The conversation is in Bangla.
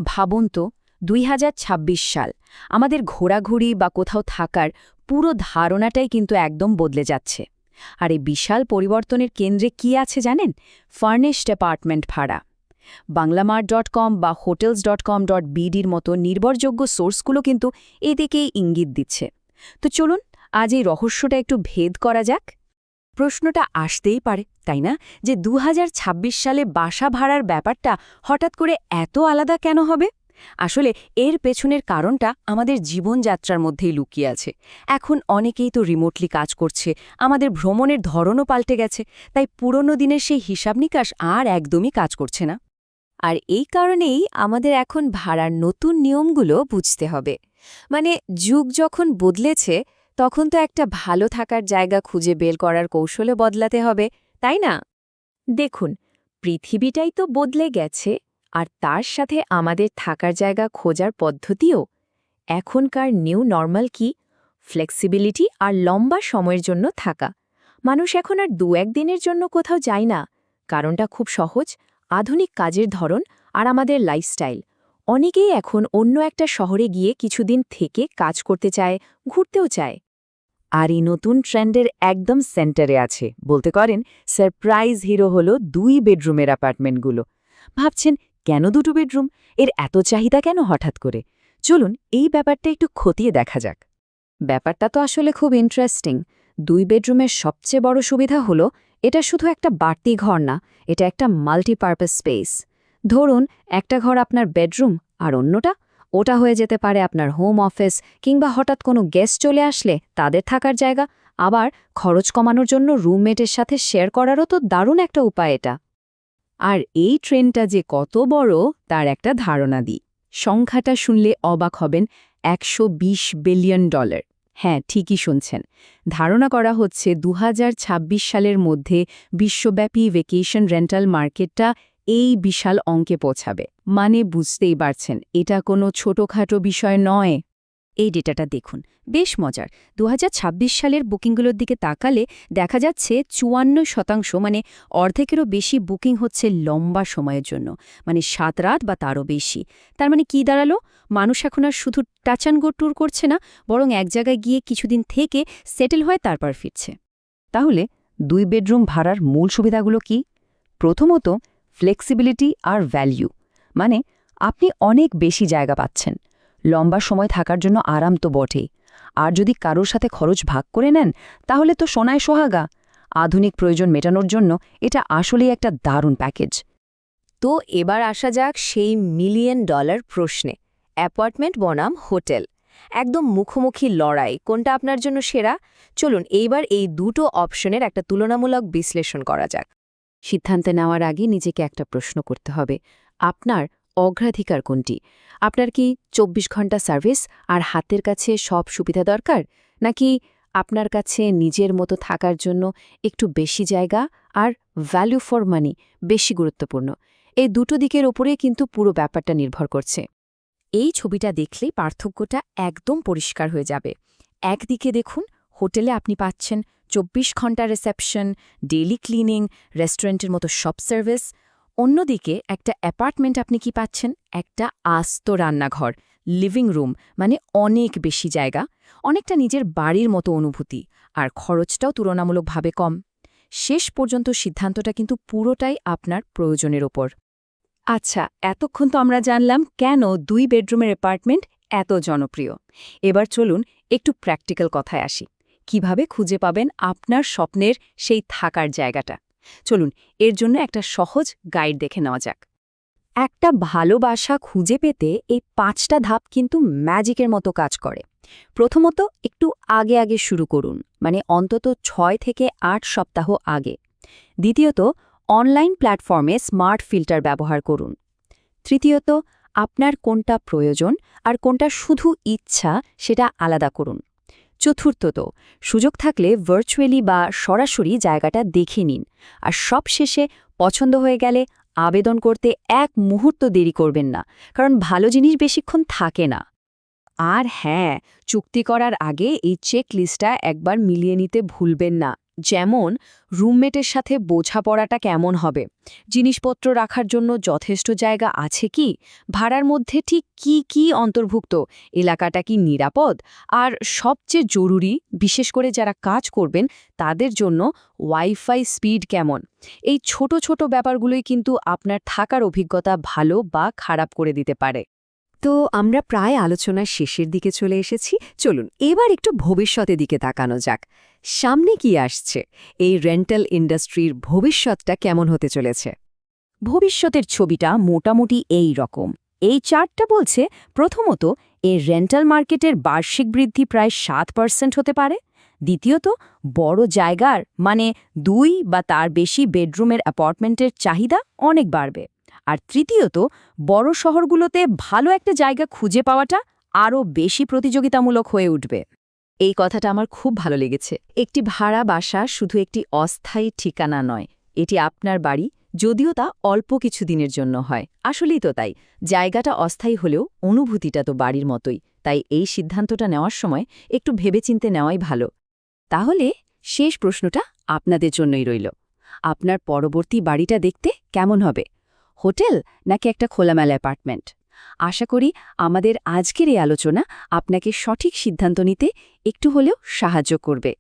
ভাবুন তো ২০২৬ সাল আমাদের ঘোরাঘুরি বা কোথাও থাকার পুরো ধারণাটাই কিন্তু একদম বদলে যাচ্ছে। আর এই বিশাল পরিবর্তনের কেন্দ্রে কি আছে জানেন? ফার্নিশড অ্যাপার্টমেন্ট ভাড়া। বাংলামার্ট.com বা hotels.com.bdর মতো নির্ভরযোগ্য সোর্সগুলো কিন্তু এদিকেই ইঙ্গিত দিচ্ছে। তো চলুন আজ এই রহস্যটা একটু ভেদ করা যাক। প্রশ্নটা আসতেই পারে, তাই না, যে ২০২৬ সালে বাসা ভাড়ার ব্যাপারটা হঠাৎ করে এত আলাদা কেন হবে? আসলে এর পেছনের কারণটা আমাদের জীবনযাত্রার মধ্যেই লুকিয়ে আছে। এখন অনেকেই তো রিমোটলি কাজ করছে, আমাদের ভ্রমণের ধরনও পাল্টে গেছে, তাই পুরনো দিনের সেই হিসাব নিকাশ আর একদমই কাজ করছে না। আর এই কারণেই আমাদের এখন ভাড়ার নতুন নিয়মগুলো বুঝতে হবে। মানে যুগ যখন বদলেছে, তখন তো একটা ভালো থাকার জায়গা খুঁজে বের করার কৌশলও বদলাতে হবে, তাই না? দেখুন, পৃথিবীটাই তো বদলে গেছে, আর তার সাথে আমাদের থাকার জায়গা খোঁজার পদ্ধতিও। এখনকার নিউ নরমাল কি? ফ্লেক্সিবিলিটি আর লম্বা সময়ের জন্য থাকা। মানুষ এখন আর ২-১ দিনের জন্য কোথাও যায় না। কারণটা খুব সহজ, আধুনিক কাজের ধরন আর আমাদের লাইফস্টাইল। অনেকেই এখন অন্য একটা শহরে গিয়ে কিছুদিন থেকে কাজ করতে চায়, ঘুরতেও চায়। আর এই নতুন ট্রেন্ডের একদম সেন্টারে আছে বলতে পারেন সারপ্রাইজ হিরো হল ২ বেডরুমের অ্যাপার্টমেন্টগুলো। ভাবছেন, কেন ২টো বেডরুম? এর এত চাহিদা কেন হঠাৎ করে? চলুন এই ব্যাপারটা একটু খতিয়ে দেখা যাক। ব্যাপারটা তো আসলে খুব ইন্টারেস্টিং। ২ বেডরুমের সবচেয়ে বড় সুবিধা হলো এটা শুধু একটা বাড়তি ঘর না, এটা একটা মাল্টিপারপাস স্পেস। ধরুন, একটা ঘর আপনার বেডরুম আর অন্যটা ওটা হয়ে যেতে পারে আপনার হোম অফিস, কিংবা হঠাৎ কোনো গেস্ট চলে আসলে তাদের থাকার জায়গা। আবার খরচ কমানোর জন্য রুমমেটের সাথে শেয়ার করারও তো দারুণ একটা উপায় এটা। আর এই ট্রেন্ডটা যে কত বড় তার একটা ধারণা দিই। সংখ্যাটা শুনলে অবাক হবেন, $১২০ বিলিয়ন। হ্যাঁ, ঠিকই শুনছেন। ধারণা করা হচ্ছে ২০২৬ সালের মধ্যে বিশ্বব্যাপী ভেকেশন রেন্টাল মার্কেটটা এই বিশাল অঙ্কে পৌঁছাবে। মানে বুঝতেই পারছেন, এটা কোনো ছোটখাটো বিষয় নয়। এই ডেটাটা দেখুন, বেশ মজার। ২০২৬ সালের বুকিংগুলোর দিকে তাকালে দেখা যাচ্ছে ৫৪%, মানে অর্ধেকেরও বেশি বুকিং হচ্ছে লম্বা সময়ের জন্য, মানে ৭ রাত বা তারও বেশি। তার মানে কি দাঁড়ালো? মানুষ এখন আর শুধু টাচ অ্যান্ড গো ট্যুর করছে না, বরং এক জায়গায় গিয়ে কিছুদিন থেকে সেটেল হয়ে তারপর ফিরছে। তাহলে ২ বেডরুম ভাড়ার মূল সুবিধাগুলো কি? প্রথমত, ফ্লেক্সিবিলিটি আর ভ্যালু। মানে আপনি অনেক বেশি জায়গা পাচ্ছেন। লম্বা সময় থাকার জন্য আরাম তো বটেই, আর যদি কারোর সাথে খরচ ভাগ করে নেন তাহলে তো সোনায় সোহাগা। আধুনিক প্রয়োজন মেটানোর জন্য এটা আসলেই একটা দারুণ প্যাকেজ। তো এবার আসা যাক সেই $1,000,000 প্রশ্নে। অ্যাপার্টমেন্ট বনাম হোটেল, একদম মুখোমুখি লড়াই, কোনটা আপনার জন্য সেরা? চলুন এইবার এই দুটো অপশনের একটা তুলনামূলক বিশ্লেষণ করা যাক। সিদ্ধান্তে নেওয়ার আগে নিজেকে একটা প্রশ্ন করতে হবে, আপনার অগ্রাধিকার কোনটি? আপনার কি ২৪ ঘন্টা সার্ভিস আর হাতের কাছে সব সুবিধা দরকার, নাকি আপনার কাছে নিজের মতো থাকার জন্য একটু বেশি জায়গা আর ভ্যালু ফর মানি বেশি গুরুত্বপূর্ণ? এই দুটো দিকের ওপরে কিন্তু পুরো ব্যাপারটা নির্ভর করছে। এই ছবিটা দেখলেই পার্থক্যটা একদম পরিষ্কার হয়ে যাবে। একদিকে দেখুন, হোটেলে আপনি পাচ্ছেন ২৪ ঘন্টা রিসেপশন, ডেইলি ক্লিনিং, রেস্টুরেন্টের মতো সব সার্ভিস। অন্যদিকে একটা অ্যাপার্টমেন্ট আপনি কি পাচ্ছেন? একটা আস্ত রান্নাঘর, লিভিং রুম, মানে অনেক বেশি জায়গা, অনেকটা নিজের বাড়ির মতো অনুভূতি, আর খরচটাও তুলনামূলকভাবে কম। শেষ পর্যন্ত সিদ্ধান্তটা কিন্তু পুরোটাই আপনার প্রয়োজনের ওপর। আচ্ছা, এতক্ষণ তো আমরা জানলাম কেন ২ বেডরুমের অ্যাপার্টমেন্ট এত জনপ্রিয়। এবার চলুন একটু প্র্যাকটিক্যাল কথায় আসি। কিভাবে খুঁজে পাবেন আপনার স্বপ্নের সেই থাকার জায়গাটা? চলুন এর জন্য একটা সহজ গাইড দেখে নেওয়া যাক। একটা ভালো বাসা খুঁজে পেতে এই ৫টা ধাপ কিন্তু ম্যাজিকের মতো কাজ করে। প্রথমত, একটু আগে আগে শুরু করুন, মানে অন্তত ৬ থেকে ৮ সপ্তাহ আগে। দ্বিতীয়ত, অনলাইন প্ল্যাটফর্মে স্মার্ট ফিল্টার ব্যবহার করুন। তৃতীয়ত, আপনার কোনটা প্রয়োজন আর কোনটা শুধু ইচ্ছা সেটা আলাদা করুন। চতুর্থত, সুযোগ থাকলে ভার্চুয়ালি বা সরাসরি জায়গাটা দেখে নিন। আর সবশেষে, পছন্দ হয়ে গেলে আবেদন করতে এক মুহূর্ত দেরি করবেন না, কারণ ভালো জিনিস বেশিক্ষণ থাকে না। আর হ্যাঁ, চুক্তি করার আগে এই চেক লিস্টটা একবার মিলিয়ে নিতে ভুলবেন না। যেমন রুমমেটের সাথে বোঝাপড়াটা কেমন হবে, জিনিসপত্র রাখার জন্য যথেষ্ট জায়গা আছে কি, ভাড়ার মধ্যে ঠিক কি কি অন্তর্ভুক্ত, এলাকাটা কি নিরাপদ, আর সবচেয়ে জরুরি, বিশেষ করে যারা কাজ করবেন তাদের জন্য ওয়াইফাই স্পিড কেমন। এই ছোট ছোট ব্যাপারগুলোই কিন্তু আপনার থাকার অভিজ্ঞতা ভালো বা খারাপ করে দিতে পারে। তো আমরা প্রায় আলোচনার শেষের দিকে চলে এসেছি। চলুন এবার একটু ভবিষ্যতের দিকে তাকানো যাক। সামনে কি আসছে? এই রেন্টাল ইন্ডাস্ট্রির ভবিষ্যৎটা কেমন হতে চলেছে? ভবিষ্যতের ছবিটা মোটামুটি এই রকম। এই চার্টটা বলছে, প্রথমত এই রেন্টাল মার্কেটের বার্ষিক বৃদ্ধি প্রায় 7% হতে পারে। দ্বিতীয়ত, বড় জায়গার মানে 2 বা তার বেশি বেডরুমের অ্যাপার্টমেন্টের চাহিদা অনেক বাড়বে। আর তৃতীয়ত, বড় শহরগুলোতে ভালো একটা জায়গা খুঁজে পাওয়াটা আরও বেশি প্রতিযোগিতামূলক হয়ে উঠবে। এই কথাটা আমার খুব ভালো লেগেছে। একটি ভাড়া বাসা শুধু একটি অস্থায়ী ঠিকানা নয়, এটি আপনার বাড়ি, যদিও তা অল্প কিছু দিনের জন্য হয়। আসলেই তো তাই, জায়গাটা অস্থায়ী হলেও অনুভূতিটা তো বাড়ির মতোই। তাই এই সিদ্ধান্তটা নেওয়ার সময় একটু ভেবেচিন্তে নেওয়াই ভালো। তাহলে শেষ প্রশ্নটা আপনাদের জন্যই রইল। আপনার পরবর্তী বাড়িটা দেখতে কেমন হবে? হোটেল নাকি একটা খোলামেলা অ্যাপার্টমেন্ট? আশা করি আমাদের আজকের এই আলোচনা আপনাকে সঠিক সিদ্ধান্ত নিতে একটু হলেও সাহায্য করবে।